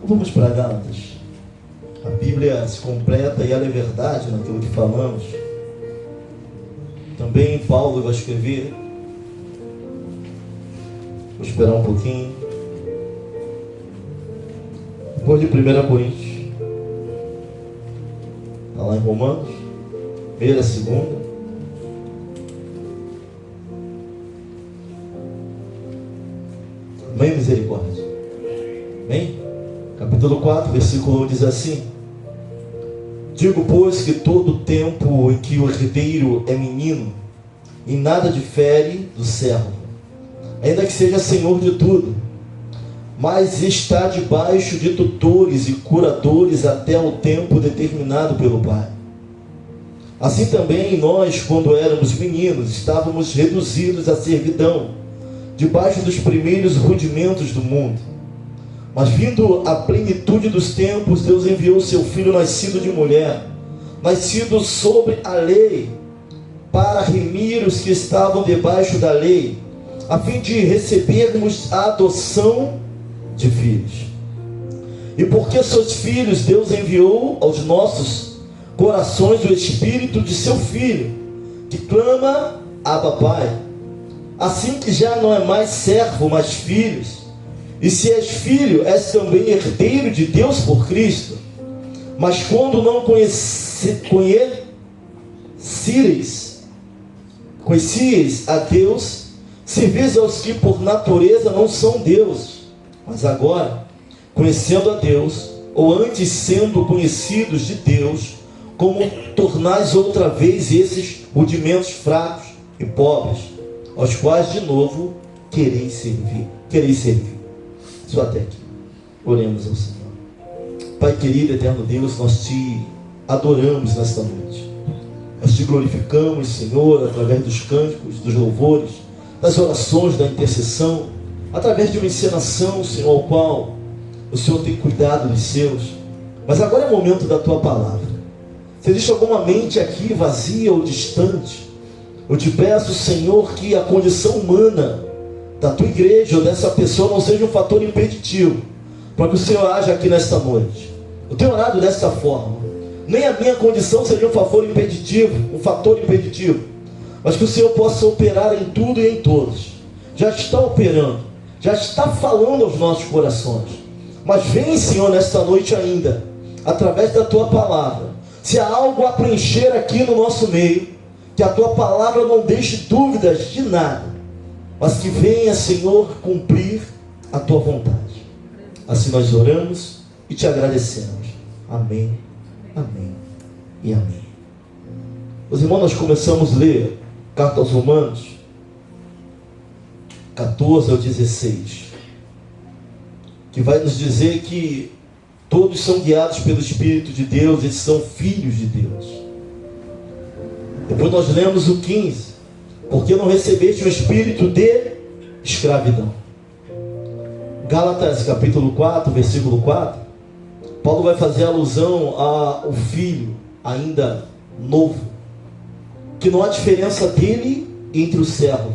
Vamos para Gálatas. A Bíblia se completa e ela é verdade naquilo que falamos. Também Paulo vai escrever. Vou esperar um pouquinho. Depois de 1 Coríntios. Está lá em Romanos. 1ª, 2ª. Amém, misericórdia. Amém? Capítulo 4, versículo 1 diz assim: digo, pois, que todo o tempo em que o herdeiro é menino, em nada difere do servo, ainda que seja senhor de tudo, mas está debaixo de tutores e curadores até o tempo determinado pelo Pai. Assim também nós, quando éramos meninos, estávamos reduzidos à servidão, debaixo dos primeiros rudimentos do mundo. Mas vindo a plenitude dos tempos, Deus enviou seu Filho nascido de mulher, nascido sobre a lei, para remir os que estavam debaixo da lei, a fim de recebermos a adoção de filhos. E porque sois filhos, Deus enviou aos nossos corações o Espírito de seu Filho, que clama, Abba, Pai. Assim que já não é mais servo, mas filhos. E se és filho, és também herdeiro de Deus por Cristo. Mas quando não conhecieis a Deus, servis aos que por natureza não são Deus. Mas agora, conhecendo a Deus, ou antes sendo conhecidos de Deus, como tornais outra vez esses rudimentos fracos e pobres, aos quais de novo quereis servir. Só até aqui. Oremos ao Senhor. Pai querido, eterno Deus, nós te adoramos nesta noite. Nós te glorificamos, Senhor, através dos cânticos, dos louvores, das orações, da intercessão, através de uma encenação, Senhor, ao qual o Senhor tem cuidado dos seus. Mas agora é o momento da tua palavra. Se existe alguma mente aqui vazia ou distante, eu te peço, Senhor, que a condição humana da tua igreja ou dessa pessoa não seja um fator impeditivo para que o Senhor haja aqui nesta noite. Eu tenho orado desta forma. Nem a minha condição seja um fator impeditivo, mas que o Senhor possa operar em tudo e em todos. Já está operando, já está falando aos nossos corações. Mas vem, Senhor, nesta noite ainda, através da tua palavra. Se há algo a preencher aqui no nosso meio, que a tua palavra não deixe dúvidas de nada, mas que venha, Senhor, cumprir a tua vontade. Assim nós oramos e te agradecemos. Amém, amém e amém. Os irmãos, nós começamos a ler Carta aos Romanos 14 ao 16, que vai nos dizer que todos são guiados pelo Espírito de Deus, eles são filhos de Deus. Depois nós lemos o 15, porque não recebeste o espírito de escravidão. Gálatas capítulo 4, versículo 4, Paulo vai fazer alusão ao filho ainda novo, que não há diferença dele entre o servo,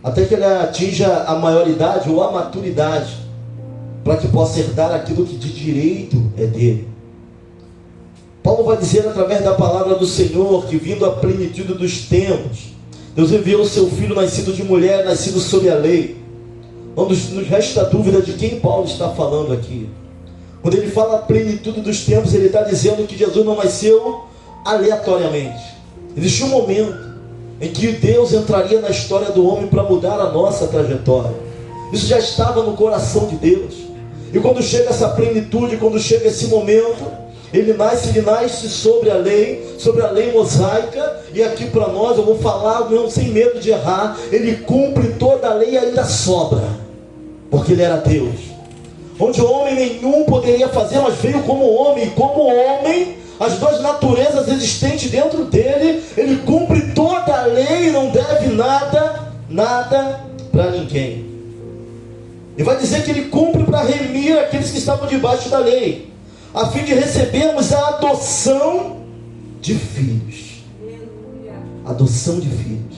até que ele atinja a maioridade ou a maturidade, para que possa herdar aquilo que de direito é dele. Paulo vai dizer através da palavra do Senhor que, vindo à plenitude dos tempos, Deus enviou o seu Filho nascido de mulher, nascido sob a lei. Não nos resta dúvida de quem Paulo está falando aqui. Quando ele fala a plenitude dos tempos, ele está dizendo que Jesus não nasceu aleatoriamente. Existiu um momento em que Deus entraria na história do homem para mudar a nossa trajetória. Isso já estava no coração de Deus. E quando chega essa plenitude, quando chega esse momento, ele nasce sobre a lei mosaica. E aqui para nós, eu vou falar mesmo sem medo de errar, ele cumpre toda a lei e ainda sobra, porque ele era Deus. Onde homem nenhum poderia fazer, mas veio como homem. E como homem, as duas naturezas existentes dentro dele, ele cumpre toda a lei e não deve nada para ninguém. E vai dizer que ele cumpre para remir aqueles que estavam debaixo da lei, a fim de recebermos a adoção de filhos. Adoção de filhos.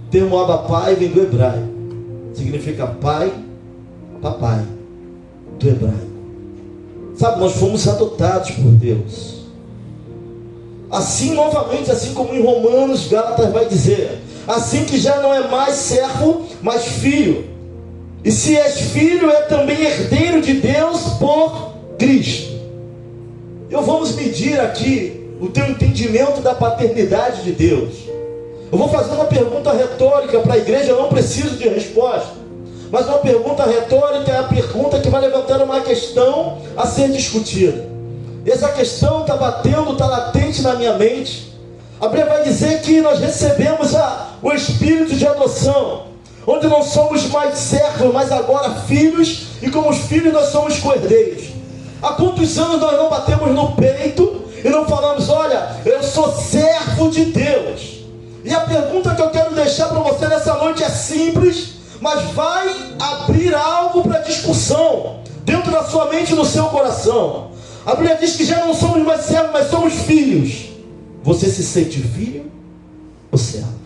O termo Abba Pai vem do hebraico. Significa pai, papai. do hebraico. Sabe, nós fomos adotados por Deus. Assim, novamente, assim como em Romanos, Gálatas vai dizer, assim que já não é mais servo, mas filho. E se és filho, é também herdeiro de Deus por Cristo. Vamos medir aqui o teu entendimento da paternidade de Deus. Eu vou fazer uma pergunta retórica para a igreja, eu não preciso de resposta. Mas uma pergunta retórica é a pergunta que vai levantar uma questão a ser discutida. Essa questão está batendo, está latente na minha mente. A Bíblia vai dizer que nós recebemos o espírito de adoção, onde não somos mais servos, mas agora filhos, e como os filhos nós somos co-herdeiros. Há quantos anos nós não batemos no peito e não falamos, olha, eu sou servo de Deus? E a pergunta que eu quero deixar para você nessa noite é simples, mas vai abrir algo para discussão dentro da sua mente e no seu coração. A Bíblia diz que já não somos mais servos, mas somos filhos. Você se sente filho ou servo?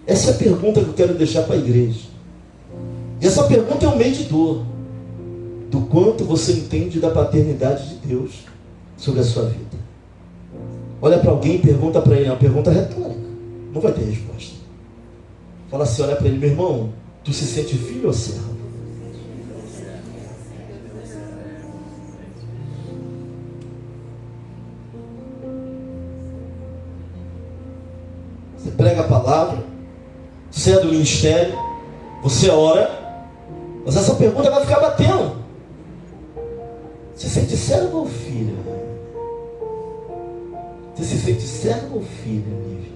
Essa é a pergunta que eu quero deixar para a igreja. E essa pergunta é um medidor do quanto você entende da paternidade de Deus sobre a sua vida. Olha para alguém e pergunta para ele, é uma pergunta retórica, não vai ter resposta. Fala assim, olha para ele, meu irmão, tu se sente filho ou servo? Você prega a palavra, você é do ministério, você ora, mas essa pergunta vai ficar batendo. Você se sente servo ou filho? Você se sente servo ou filho, Nívia?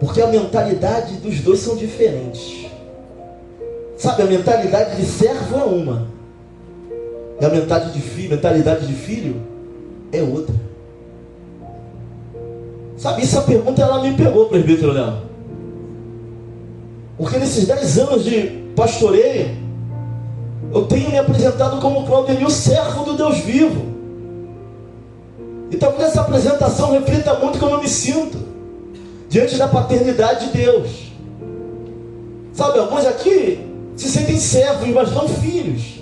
Porque a mentalidade dos dois são diferentes. Sabe, a mentalidade de servo é uma, e a mentalidade de filho é outra. Sabe, essa pergunta ela me pegou, presbítero Léo. Porque nesses 10 anos de pastoreio, eu tenho me apresentado como Claudenil, servo do Deus vivo. E talvez essa apresentação reflita muito como eu me sinto diante da paternidade de Deus. Sabe, alguns aqui se sentem servos, mas não filhos.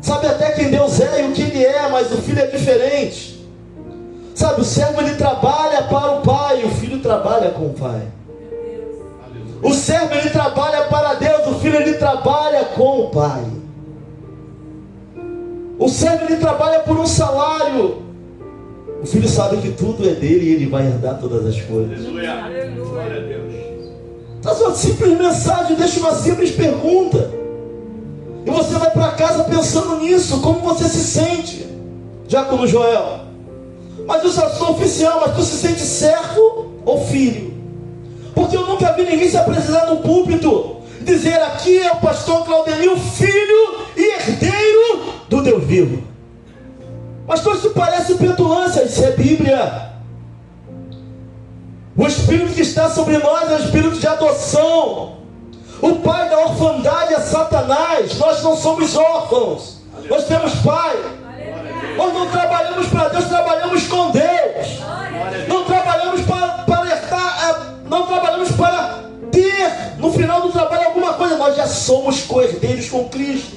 Sabe até quem Deus é e o que Ele é, mas o filho é diferente. Sabe, o servo ele trabalha para o pai, o filho trabalha com o pai. O servo ele trabalha para Deus, o filho ele trabalha com o pai. O servo ele trabalha por um salário. O filho sabe que tudo é dele e ele vai herdar todas as coisas. Glória a Deus. Traz uma simples mensagem, deixa uma simples pergunta. E você vai para casa pensando nisso, como você se sente. Diácono Joel. Mas eu só sou oficial, mas tu se sente servo ou filho? Porque eu nunca vi ninguém se apresentar no púlpito, dizer aqui é o pastor Claudenil, filho e herdeiro do Deus vivo. Pastor, isso parece petulância, isso é Bíblia. O Espírito que está sobre nós é o Espírito de adoção. O pai da orfandade é Satanás. Nós não somos órfãos, nós temos pai. Nós não trabalhamos para Deus, trabalhamos com Deus. Não trabalhamos não trabalhamos para ter no final do trabalho alguma coisa. Nós já somos co-herdeiros com Cristo.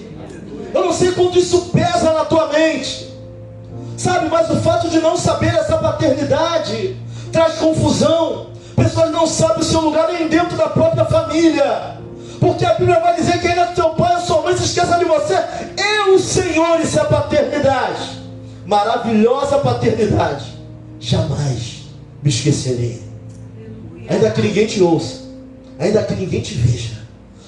Eu não sei quanto isso pesa na tua mente, sabe, mas o fato de não saber essa paternidade traz confusão. Pessoas não sabem o seu lugar nem dentro da própria família, porque a Bíblia vai dizer que ainda teu pai ou sua mãe se esqueça de você. Eu, o Senhor, isso é paternidade, maravilhosa paternidade. Jamais me esquecerei. Ainda que ninguém te ouça, ainda que ninguém te veja,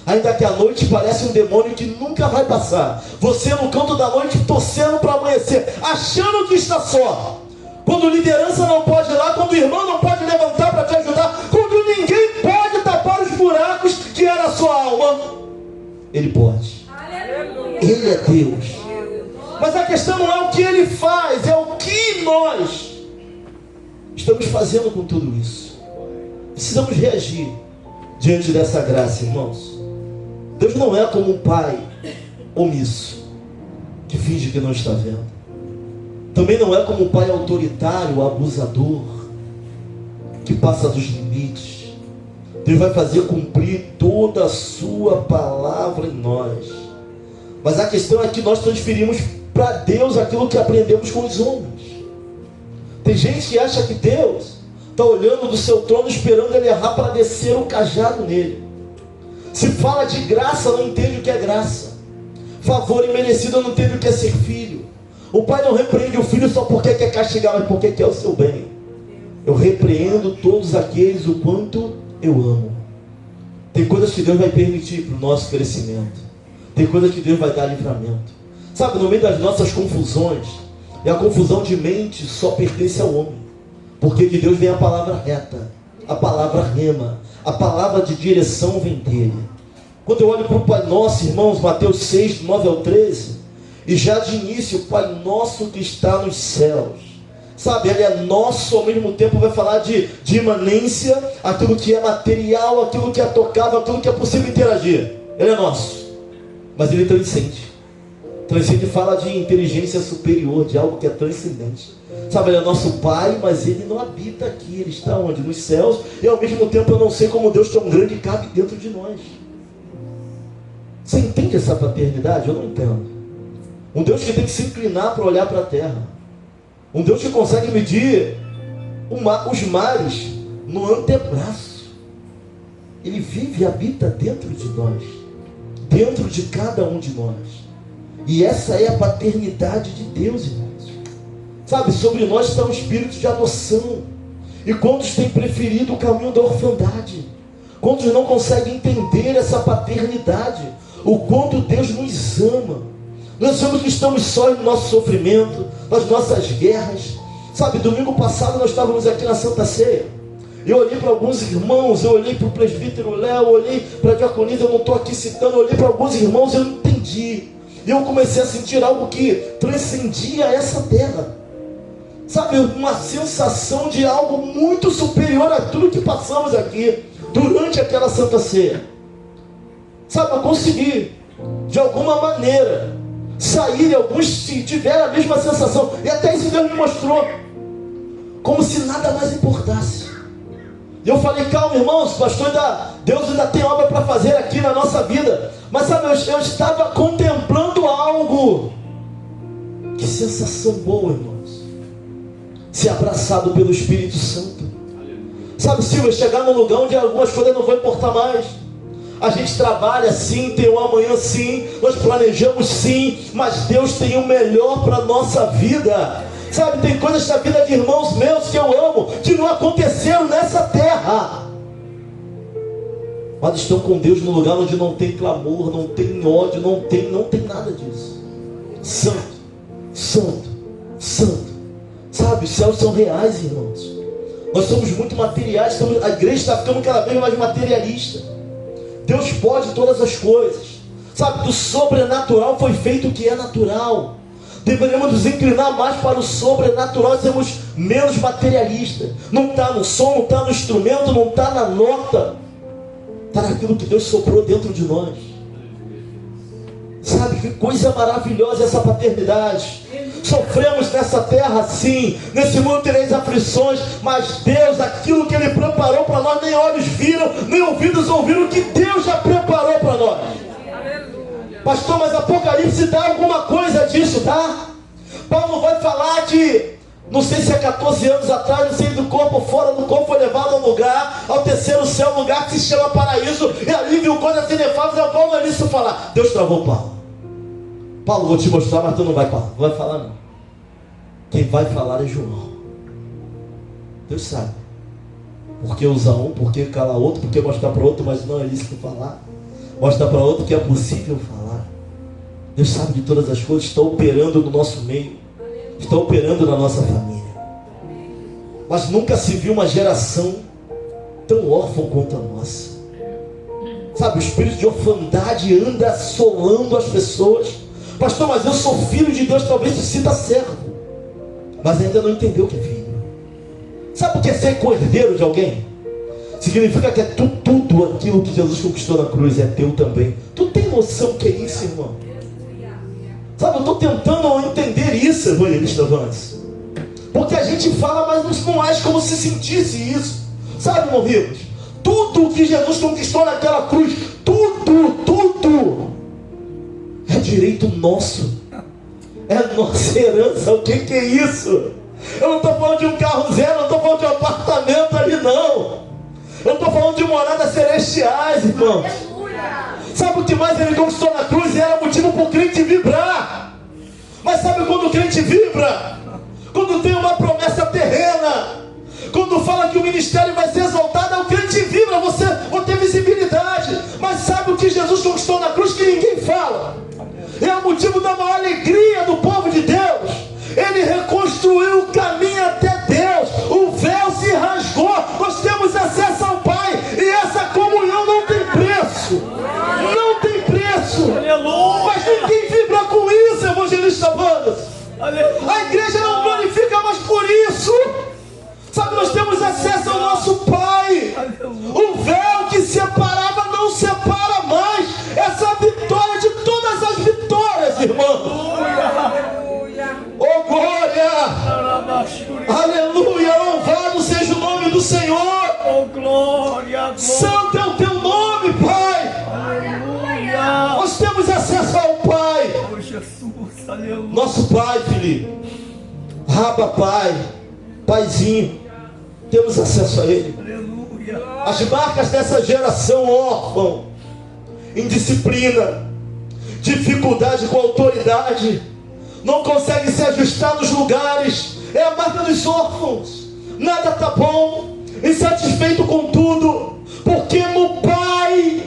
ainda que a noite pareça um demônio que nunca vai passar, você no canto da noite torcendo para amanhecer, achando que está só, quando liderança não pode ir lá, quando o irmão não pode levantar para te ajudar, quando ninguém pode tapar os buracos que era a sua alma, Ele pode. Ele é Deus. Mas a questão não é o que Ele faz, é o que nós estamos fazendo com tudo isso. Precisamos reagir diante dessa graça, irmãos. Deus não é como um pai omisso, que finge que não está vendo. Também não é como um pai autoritário, abusador, que passa dos limites. Deus vai fazer cumprir toda a sua palavra em nós. Mas a questão é que nós transferimos para Deus aquilo que aprendemos com os homens. Tem gente que acha que Deus está olhando do seu trono esperando ele errar para descer o cajado nele. Se fala de graça, não entende o que é graça. Favor imerecido, não entende o que é ser filho. O pai não repreende o filho só porque quer castigar, mas porque quer o seu bem. Eu repreendo todos aqueles o quanto eu amo. Tem coisas que Deus vai permitir para o nosso crescimento. Tem coisas que Deus vai dar livramento. Sabe, no meio das nossas confusões, e a confusão de mente só pertence ao homem. Porque de Deus vem a palavra reta, a palavra rema, a palavra de direção vem dele. Quando eu olho para o Pai Nosso, irmãos, Mateus 6, 9 ao 13, e já de início, o Pai Nosso que está nos céus. Sabe, ele é nosso, ao mesmo tempo vai falar de imanência, aquilo que é material, aquilo que é tocável, aquilo que é possível interagir. Ele é nosso, mas ele transcende. Transcende fala de inteligência superior, de algo que é transcendente. Sabe, ele é nosso Pai, mas ele não habita aqui, ele está onde? Nos céus, e ao mesmo tempo eu não sei como Deus tão grande cabe dentro de nós. Você entende essa paternidade? Eu não entendo. Um Deus que tem que se inclinar para olhar para a terra. Um Deus que consegue medir os mares no antebraço. Ele vive e habita dentro de nós, dentro de cada um de nós. E essa é a paternidade de Deus, irmãos. Sabe, sobre nós está um espírito de adoção. E quantos têm preferido o caminho da orfandade? Quantos não conseguem entender essa paternidade? O quanto Deus nos ama. Nós sabemos que estamos só no nosso sofrimento, nas nossas guerras. Sabe, domingo passado nós estávamos aqui na Santa Ceia. Eu olhei para alguns irmãos, eu olhei para o presbítero Léo, eu olhei para a diaconisa, eu não estou aqui citando, eu olhei para alguns irmãos e eu não entendi. E eu comecei a sentir algo que transcendia essa terra. Sabe, uma sensação de algo muito superior a tudo que passamos aqui durante aquela Santa Ceia. Sabe, eu consegui, de alguma maneira, sair, alguns tiveram a mesma sensação, e até isso Deus me mostrou, como se nada mais importasse. E eu falei, calma irmãos, pastor, Deus ainda tem obra para fazer aqui na nossa vida. Mas sabe, eu estava contemplando algo. Que sensação boa, irmãos, ser abraçado pelo Espírito Santo. Sabe, Silvia, chegar num lugar onde algumas coisas não vão importar mais. A gente trabalha sim, tem um amanhã sim, nós planejamos sim, mas Deus tem o melhor para a nossa vida. Sabe, tem coisas da vida de irmãos meus que eu amo, que não aconteceram nessa terra, mas estão com Deus no lugar onde não tem clamor, não tem ódio, não tem nada disso. Santo, santo, santo. Sabe, os céus são reais, irmãos. Nós somos muito materiais, a igreja está ficando cada vez mais materialista. Deus pode todas as coisas. Sabe, do sobrenatural foi feito o que é natural. Deveríamos nos inclinar mais para o sobrenatural e sermos menos materialistas. Não está no som, não está no instrumento, não está na nota. Está naquilo que Deus soprou dentro de nós. Sabe, que coisa maravilhosa essa paternidade. Sofremos nessa terra sim, nesse mundo tereis aflições, mas Deus, aquilo que Ele preparou para nós, nem olhos viram, nem ouvidos ouviram, o que Deus já preparou para nós. Pastor, mas Apocalipse dá alguma coisa disso, tá? Paulo vai falar de, não sei se é 14 anos atrás, não sei, do corpo, fora do corpo, foi levado a um lugar, ao terceiro céu, um lugar que se chama paraíso, e ali viu coisas inefáveis. É Paulo ali se falar. Deus travou Paulo. Paulo, vou te mostrar, mas tu não vai falar. Não vai falar não. Quem vai falar é João. Deus sabe. Por que usar um, por que calar outro, por que mostrar para outro, mas não é isso que falar. Mostrar para outro que é possível falar. Deus sabe de todas as coisas, está operando no nosso meio, está operando na nossa família. Mas nunca se viu uma geração tão órfã quanto a nossa. Sabe, o espírito de orfandade anda assolando as pessoas. Pastor, mas eu sou filho de Deus, talvez se sinta servo, mas ainda não entendeu o que é filho. Sabe o que é ser cordeiro de alguém? Significa que é tudo aquilo que Jesus conquistou na cruz é teu também. Tu tem noção que é isso, irmão? Sabe, eu estou tentando entender isso, evangelista Vance, porque a gente fala, mas não age como se sentisse isso. Sabe, irmão Rivas? Tudo que Jesus conquistou naquela cruz, tudo é direito nosso. É a nossa herança. O que é isso? Eu não estou falando de um carro zero, não estou falando de um apartamento ali, não. Eu estou falando de moradas celestiais, irmão. Sabe o que mais ele conquistou na cruz? E era motivo para o crente vibrar. Mas sabe quando o crente vibra? Quando tem uma promessa terrena, quando fala que o ministério vai ser exaltado, o crente vibra, você vai ter visibilidade. Mas sabe o que Jesus conquistou na cruz que ninguém fala? É o motivo da maior alegria do povo de Deus. Ele reconstruiu o caminho até Deus. O véu se rasgou. Nós temos acesso ao Pai. E essa comunhão não tem preço. Não tem preço. Aleluia. Mas ninguém vibra com isso, evangelista Wanderson. Aleluia. A igreja não glorifica mais por isso. Sabe, nós temos acesso ao nosso Pai. Aleluia. O véu que separava não separa mais. Essa é a vitória de todas as vitórias, irmão. Oh, glória! Aleluia! Louvado seja o nome do Senhor! Oh, glória! Santo é o teu nome, Pai! Aleluia! Nós temos acesso ao Pai! Oh, Jesus! Aleluia! Nosso Pai, Felipe! Abba, Pai! Paizinho! Temos acesso a Ele! Aleluia! As marcas dessa geração órfã, indisciplina, dificuldade com autoridade, não consegue se ajustar nos lugares, é a marca dos órfãos. Nada está bom, insatisfeito com tudo, porque o Pai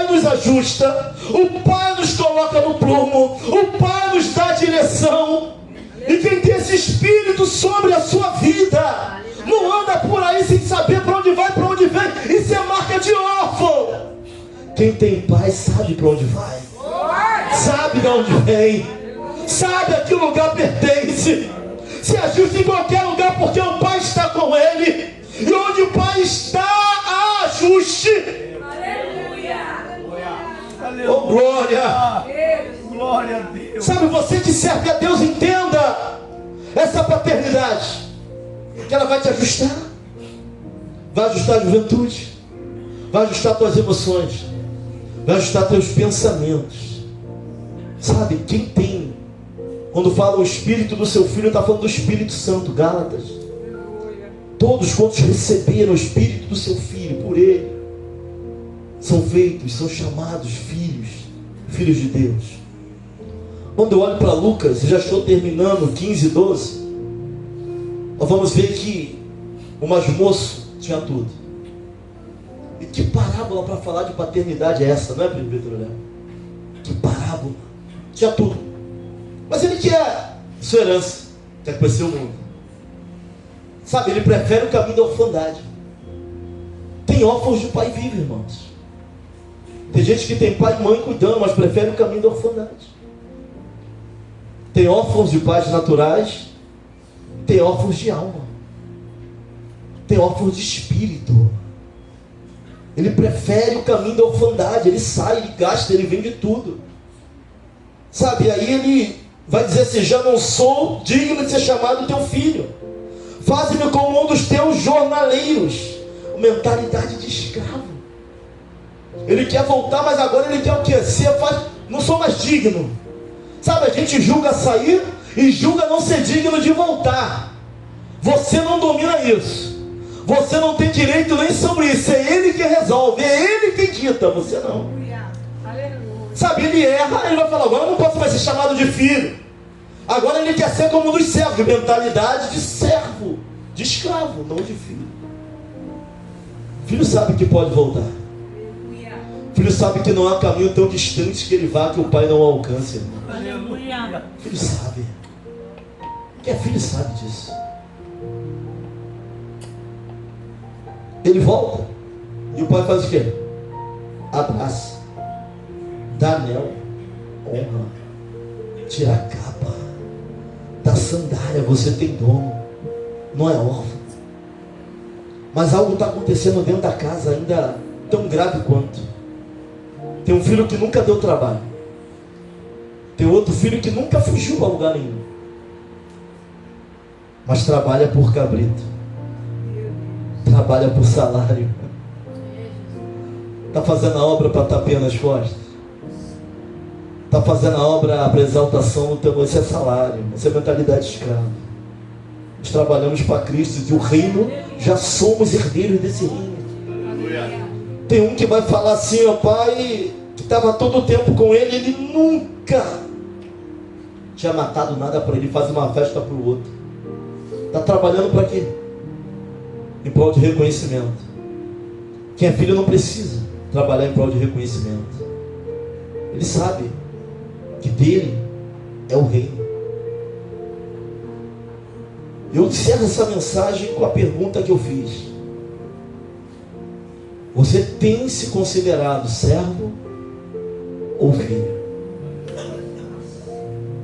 nos ajusta, o Pai nos coloca no prumo, o Pai nos dá direção. E quem tem esse Espírito sobre a sua vida, não anda por aí sem saber para onde vai, para onde vem. Isso é marca de órfão. Quem tem Pai sabe para onde vai, sabe de onde vem, sabe a que lugar pertence, se ajusta em qualquer lugar, porque o Pai está com ele, e onde o Pai está, há ajuste. Aleluia! Oh, glória! Glória a Deus! Sabe, você que serve a Deus, entenda essa paternidade, que ela vai te ajustar, vai ajustar a juventude, vai ajustar tuas emoções, vai ajustar teus pensamentos. Sabe, quem tem, quando fala o Espírito do seu Filho, está falando do Espírito Santo. Gálatas: todos quantos receberam o Espírito do seu Filho, por Ele, são feitos, são chamados filhos de Deus. Quando eu olho para Lucas, já estou terminando, 15, 12, nós vamos ver que o mais moço tinha tudo. E que parábola para falar de paternidade é essa, não é, presbítero Léo? Que parábola! Tinha tudo, mas ele quer sua herança, quer conhecer o mundo. Sabe, ele prefere o caminho da orfandade. Tem órfãos de pai vivo, irmãos. Tem gente que tem pai e mãe cuidando, mas prefere o caminho da orfandade. Tem órfãos de pais naturais, tem órfãos de alma, tem órfãos de espírito. Ele prefere o caminho da orfandade. Ele sai, ele gasta, ele vende tudo. Sabe, e aí ele vai dizer assim: já não sou digno de ser chamado teu filho, faze-me como um dos teus jornaleiros. Mentalidade de escravo. Ele quer voltar, mas agora ele quer o quê? Não sou mais digno. Sabe, a gente julga sair e julga não ser digno de voltar. Você não domina isso. Você não tem direito nem sobre isso. É Ele que resolve, é Ele quem dita, você não. Sabe, ele erra, ele vai falar: agora eu não posso mais ser chamado de filho. Agora ele quer ser como um dos servos. Mentalidade de servo, de escravo, não de filho. Filho sabe que pode voltar. Filho sabe que não há caminho tão distante que ele vá que o pai não alcance. Aleluia! Filho sabe. Quem é filho sabe disso. Ele volta e o pai faz o quê? Abraça, dá anel, honra, tira a capa, dá sandália. Você tem dono, não é órfão. Mas algo está acontecendo dentro da casa ainda tão grave quanto. Tem um filho que nunca deu trabalho, tem outro filho que nunca fugiu a lugar nenhum, mas trabalha por cabrito, trabalha por salário, está fazendo a obra para tapar nas costas. Está fazendo a obra para exaltação do teu nome. Isso é salário, isso é mentalidade de escravo. Nós trabalhamos para Cristo e o reino, já somos herdeiros desse reino. Tem um que vai falar assim, ó pai, que estava todo o tempo com ele, ele nunca tinha matado nada para ele, faz uma festa para o outro. Está trabalhando para quê? Em prol de reconhecimento. Quem é filho não precisa trabalhar em prol de reconhecimento. Ele sabe que dele é o reino. Eu encerro essa mensagem com a pergunta que eu fiz. Você tem se considerado servo ou filho?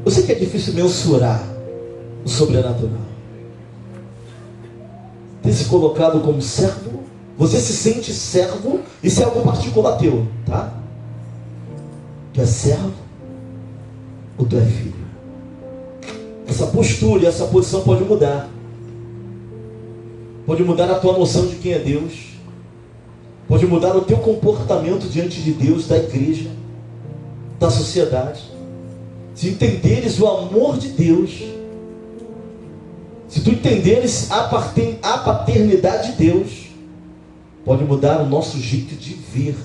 Eu sei que é difícil mensurar o sobrenatural. Tem se colocado como servo? Você se sente servo? Isso é algo particular teu, tá? Tu é servo ou tu é filho? Essa postura e essa posição pode mudar. Pode mudar a tua noção de quem é Deus. Pode mudar o teu comportamento diante de Deus, da igreja, da sociedade. Se entenderes o amor de Deus, se tu entenderes a paternidade de Deus, pode mudar o nosso jeito de ver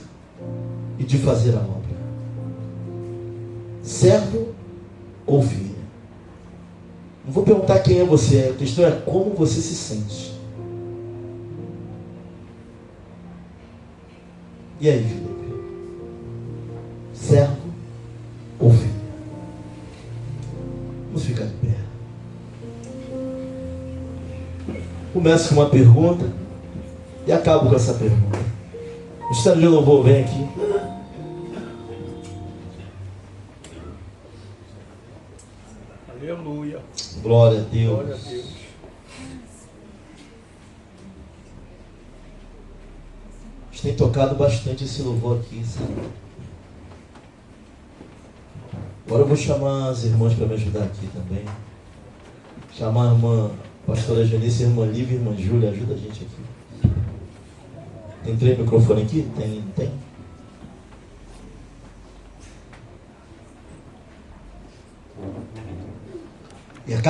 e de fazer a obra. Servo ou filho? Não vou perguntar quem é você, a questão é como você se sente. E aí, Felipe? Servo ou filho? Vamos ficar de pé. Começo com uma pergunta e acabo com essa pergunta. O Ministério de Louvor vem aqui. Aleluia. Glória a Deus. Glória a Deus. A gente tem tocado bastante esse louvor aqui, sabe? Agora eu vou chamar as irmãs para me ajudar aqui também. Chamar a irmã pastora Janice, a irmã Lívia e a irmã Júlia, ajuda a gente aqui. Tem 3 microfones aqui? Tem? E a